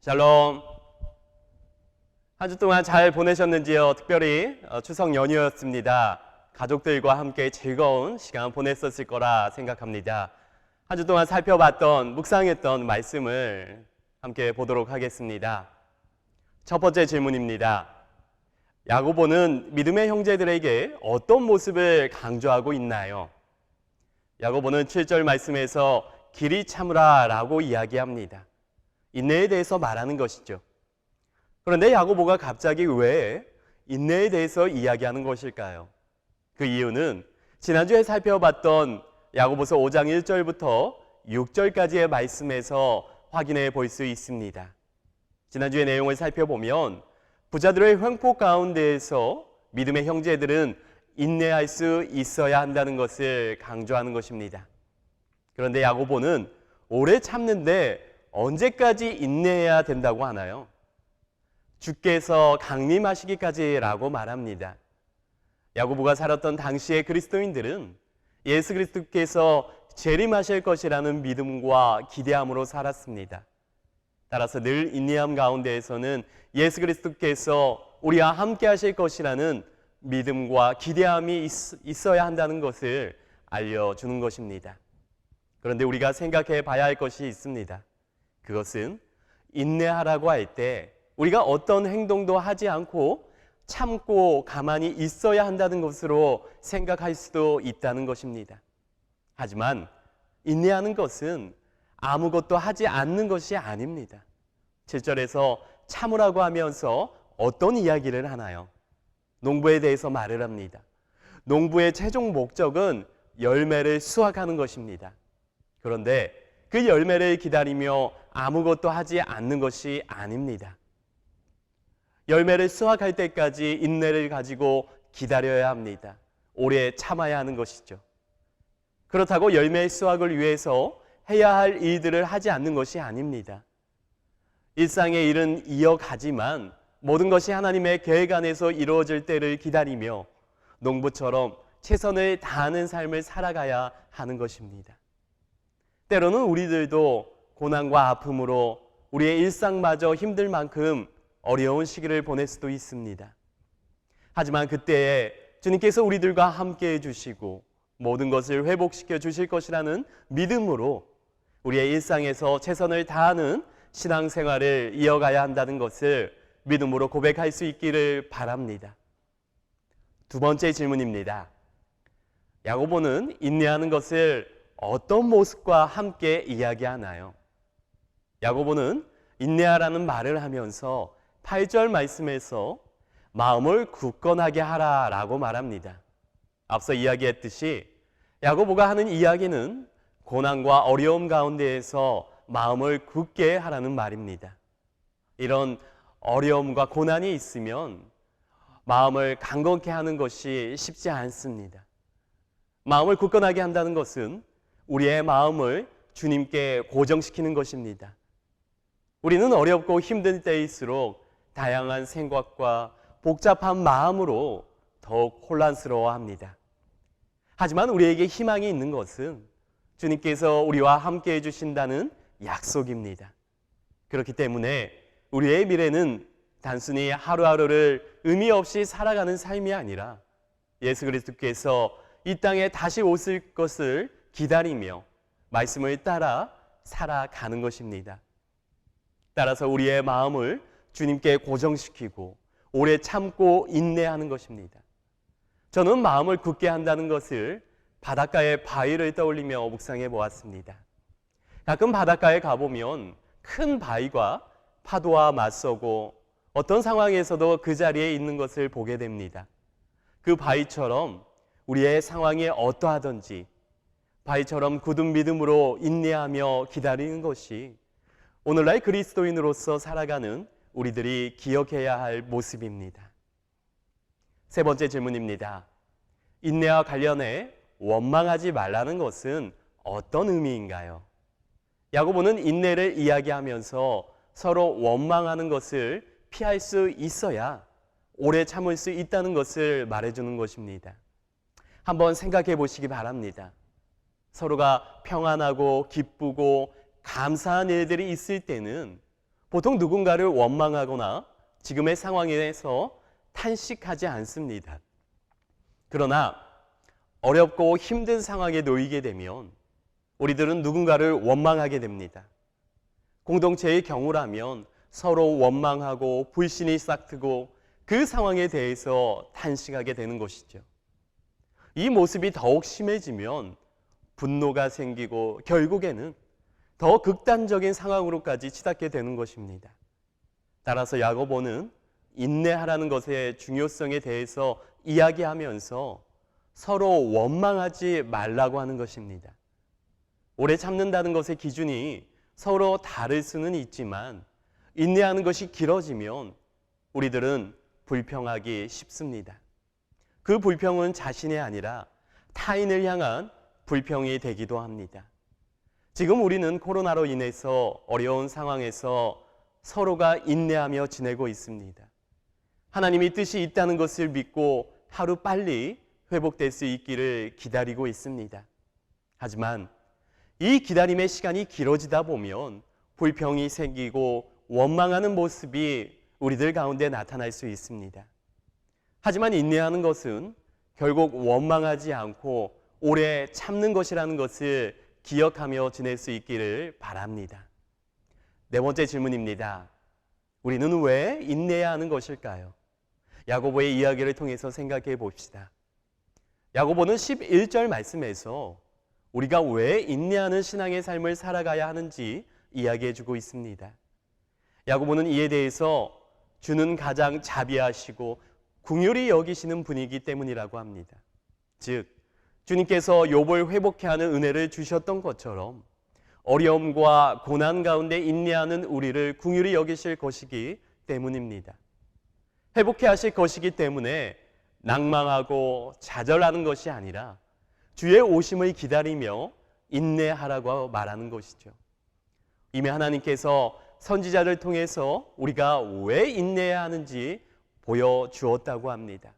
샬롬. 한 주 동안 잘 보내셨는지요? 특별히 추석 연휴였습니다. 가족들과 함께 즐거운 시간 보냈었을 거라 생각합니다. 한 주 동안 살펴봤던, 묵상했던 말씀을 함께 보도록 하겠습니다. 첫 번째 질문입니다. 야고보는 믿음의 형제들에게 어떤 모습을 강조하고 있나요? 야고보는 7절 말씀에서 길이 참으라 라고 이야기합니다. 인내에 대해서 말하는 것이죠. 그런데 야고보가 갑자기 왜 인내에 대해서 이야기하는 것일까요? 그 이유는 지난주에 살펴봤던 야고보서 5장 1절부터 6절까지의 말씀에서 확인해 볼 수 있습니다. 지난주의 내용을 살펴보면 부자들의 횡포 가운데에서 믿음의 형제들은 인내할 수 있어야 한다는 것을 강조하는 것입니다. 그런데 야고보는 오래 참는데 언제까지 인내해야 된다고 하나요? 주께서 강림하시기까지라고 말합니다. 야고보가 살았던 당시의 그리스도인들은 예수 그리스도께서 재림하실 것이라는 믿음과 기대함으로 살았습니다. 따라서 늘 인내함 가운데에서는 예수 그리스도께서 우리와 함께 하실 것이라는 믿음과 기대함이 있어야 한다는 것을 알려주는 것입니다. 그런데 우리가 생각해 봐야 할 것이 있습니다. 그것은 인내하라고 할 때 우리가 어떤 행동도 하지 않고 참고 가만히 있어야 한다는 것으로 생각할 수도 있다는 것입니다. 하지만 인내하는 것은 아무것도 하지 않는 것이 아닙니다. 7절에서 참으라고 하면서 어떤 이야기를 하나요? 농부에 대해서 말을 합니다. 농부의 최종 목적은 열매를 수확하는 것입니다. 그런데 그 열매를 기다리며 아무것도 하지 않는 것이 아닙니다. 열매를 수확할 때까지 인내를 가지고 기다려야 합니다. 오래 참아야 하는 것이죠. 그렇다고 열매의 수확을 위해서 해야 할 일들을 하지 않는 것이 아닙니다. 일상의 일은 이어가지만 모든 것이 하나님의 계획 안에서 이루어질 때를 기다리며 농부처럼 최선을 다하는 삶을 살아가야 하는 것입니다. 때로는 우리들도 고난과 아픔으로 우리의 일상마저 힘들 만큼 어려운 시기를 보낼 수도 있습니다. 하지만 그때에 주님께서 우리들과 함께 해주시고 모든 것을 회복시켜 주실 것이라는 믿음으로 우리의 일상에서 최선을 다하는 신앙생활을 이어가야 한다는 것을 믿음으로 고백할 수 있기를 바랍니다. 두 번째 질문입니다. 야고보는 인내하는 것을 어떤 모습과 함께 이야기하나요? 야고보는 인내하라는 말을 하면서 8절 말씀에서 마음을 굳건하게 하라라고 말합니다. 앞서 이야기했듯이 야고보가 하는 이야기는 고난과 어려움 가운데에서 마음을 굳게 하라는 말입니다. 이런 어려움과 고난이 있으면 마음을 강건케 하는 것이 쉽지 않습니다. 마음을 굳건하게 한다는 것은 우리의 마음을 주님께 고정시키는 것입니다. 우리는 어렵고 힘든 때일수록 다양한 생각과 복잡한 마음으로 더욱 혼란스러워합니다. 하지만 우리에게 희망이 있는 것은 주님께서 우리와 함께 해주신다는 약속입니다. 그렇기 때문에 우리의 미래는 단순히 하루하루를 의미 없이 살아가는 삶이 아니라 예수 그리스도께서 이 땅에 다시 오실 것을 기다리며 말씀을 따라 살아가는 것입니다. 따라서 우리의 마음을 주님께 고정시키고 오래 참고 인내하는 것입니다. 저는 마음을 굳게 한다는 것을 바닷가의 바위를 떠올리며 묵상해 보았습니다. 가끔 바닷가에 가보면 큰 바위가 파도와 맞서고 어떤 상황에서도 그 자리에 있는 것을 보게 됩니다. 그 바위처럼 우리의 상황이 어떠하든지 바위처럼 굳은 믿음으로 인내하며 기다리는 것이 오늘날 그리스도인으로서 살아가는 우리들이 기억해야 할 모습입니다. 세 번째 질문입니다. 인내와 관련해 원망하지 말라는 것은 어떤 의미인가요? 야고보는 인내를 이야기하면서 서로 원망하는 것을 피할 수 있어야 오래 참을 수 있다는 것을 말해주는 것입니다. 한번 생각해 보시기 바랍니다. 서로가 평안하고 기쁘고 감사한 일들이 있을 때는 보통 누군가를 원망하거나 지금의 상황에서 탄식하지 않습니다. 그러나 어렵고 힘든 상황에 놓이게 되면 우리들은 누군가를 원망하게 됩니다. 공동체의 경우라면 서로 원망하고 불신이 싹트고 그 상황에 대해서 탄식하게 되는 것이죠. 이 모습이 더욱 심해지면 분노가 생기고 결국에는 더 극단적인 상황으로까지 치닫게 되는 것입니다. 따라서 야고보는 인내하라는 것의 중요성에 대해서 이야기하면서 서로 원망하지 말라고 하는 것입니다. 오래 참는다는 것의 기준이 서로 다를 수는 있지만 인내하는 것이 길어지면 우리들은 불평하기 쉽습니다. 그 불평은 자신이 아니라 타인을 향한 불평이 되기도 합니다. 지금 우리는 코로나로 인해서 어려운 상황에서 서로가 인내하며 지내고 있습니다. 하나님이 뜻이 있다는 것을 믿고 하루 빨리 회복될 수 있기를 기다리고 있습니다. 하지만 이 기다림의 시간이 길어지다 보면 불평이 생기고 원망하는 모습이 우리들 가운데 나타날 수 있습니다. 하지만 인내하는 것은 결국 원망하지 않고 오래 참는 것이라는 것을 기억하며 지낼 수 있기를 바랍니다. 네 번째 질문입니다. 우리는 왜 인내해야 하는 것일까요? 야고보의 이야기를 통해서 생각해 봅시다. 야고보는 11절 말씀에서 우리가 왜 인내하는 신앙의 삶을 살아가야 하는지 이야기해 주고 있습니다. 야고보는 이에 대해서 주는 가장 자비하시고 긍휼히 여기시는 분이기 때문이라고 합니다. 즉 주님께서 욥을 회복케 하는 은혜를 주셨던 것처럼 어려움과 고난 가운데 인내하는 우리를 긍휼히 여기실 것이기 때문입니다. 회복케 하실 것이기 때문에 낭망하고 좌절하는 것이 아니라 주의 오심을 기다리며 인내하라고 말하는 것이죠. 이미 하나님께서 선지자를 통해서 우리가 왜 인내해야 하는지 보여주었다고 합니다.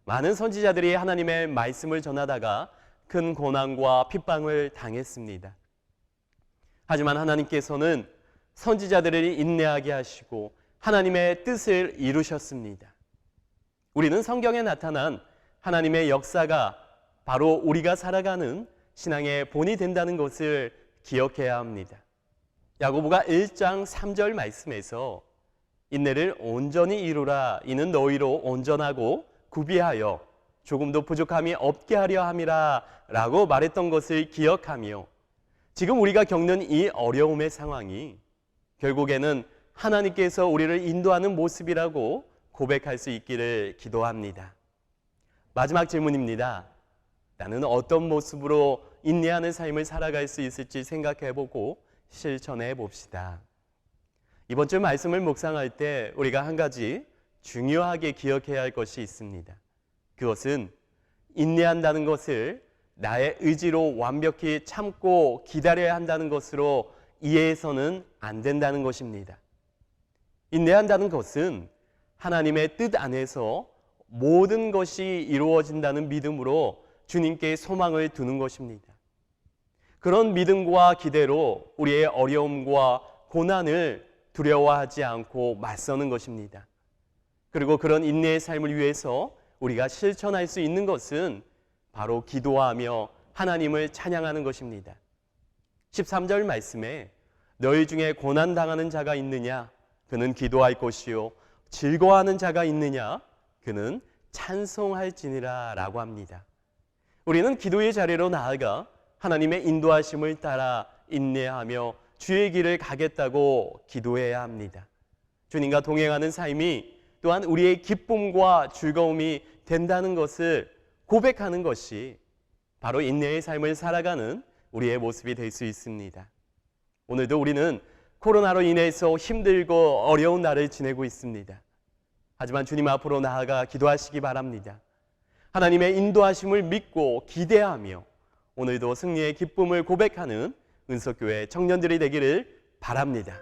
많은 선지자들이 하나님의 말씀을 전하다가 큰 고난과 핍박을 당했습니다. 하지만 하나님께서는 선지자들을 인내하게 하시고 하나님의 뜻을 이루셨습니다. 우리는 성경에 나타난 하나님의 역사가 바로 우리가 살아가는 신앙의 본이 된다는 것을 기억해야 합니다. 야고보가 1장 3절 말씀에서 인내를 온전히 이루라 이는 너희로 온전하고 구비하여 조금도 부족함이 없게 하려 함이라 라고 말했던 것을 기억하며 지금 우리가 겪는 이 어려움의 상황이 결국에는 하나님께서 우리를 인도하는 모습이라고 고백할 수 있기를 기도합니다. 마지막 질문입니다. 나는 어떤 모습으로 인내하는 삶을 살아갈 수 있을지 생각해보고 실천해 봅시다. 이번 주 말씀을 묵상할 때 우리가 한 가지 중요하게 기억해야 할 것이 있습니다. 그것은 인내한다는 것을 나의 의지로 완벽히 참고 기다려야 한다는 것으로 이해해서는 안 된다는 것입니다. 인내한다는 것은 하나님의 뜻 안에서 모든 것이 이루어진다는 믿음으로 주님께 소망을 두는 것입니다. 그런 믿음과 기대로 우리의 어려움과 고난을 두려워하지 않고 맞서는 것입니다. 그리고 그런 인내의 삶을 위해서 우리가 실천할 수 있는 것은 바로 기도하며 하나님을 찬양하는 것입니다. 13절 말씀에 너희 중에 고난당하는 자가 있느냐? 그는 기도할 것이요. 즐거워하는 자가 있느냐? 그는 찬송할지니라 라고 합니다. 우리는 기도의 자리로 나아가 하나님의 인도하심을 따라 인내하며 주의 길을 가겠다고 기도해야 합니다. 주님과 동행하는 삶이 또한 우리의 기쁨과 즐거움이 된다는 것을 고백하는 것이 바로 인내의 삶을 살아가는 우리의 모습이 될 수 있습니다. 오늘도 우리는 코로나로 인해서 힘들고 어려운 날을 지내고 있습니다. 하지만 주님 앞으로 나아가 기도하시기 바랍니다. 하나님의 인도하심을 믿고 기대하며 오늘도 승리의 기쁨을 고백하는 은석교회 청년들이 되기를 바랍니다.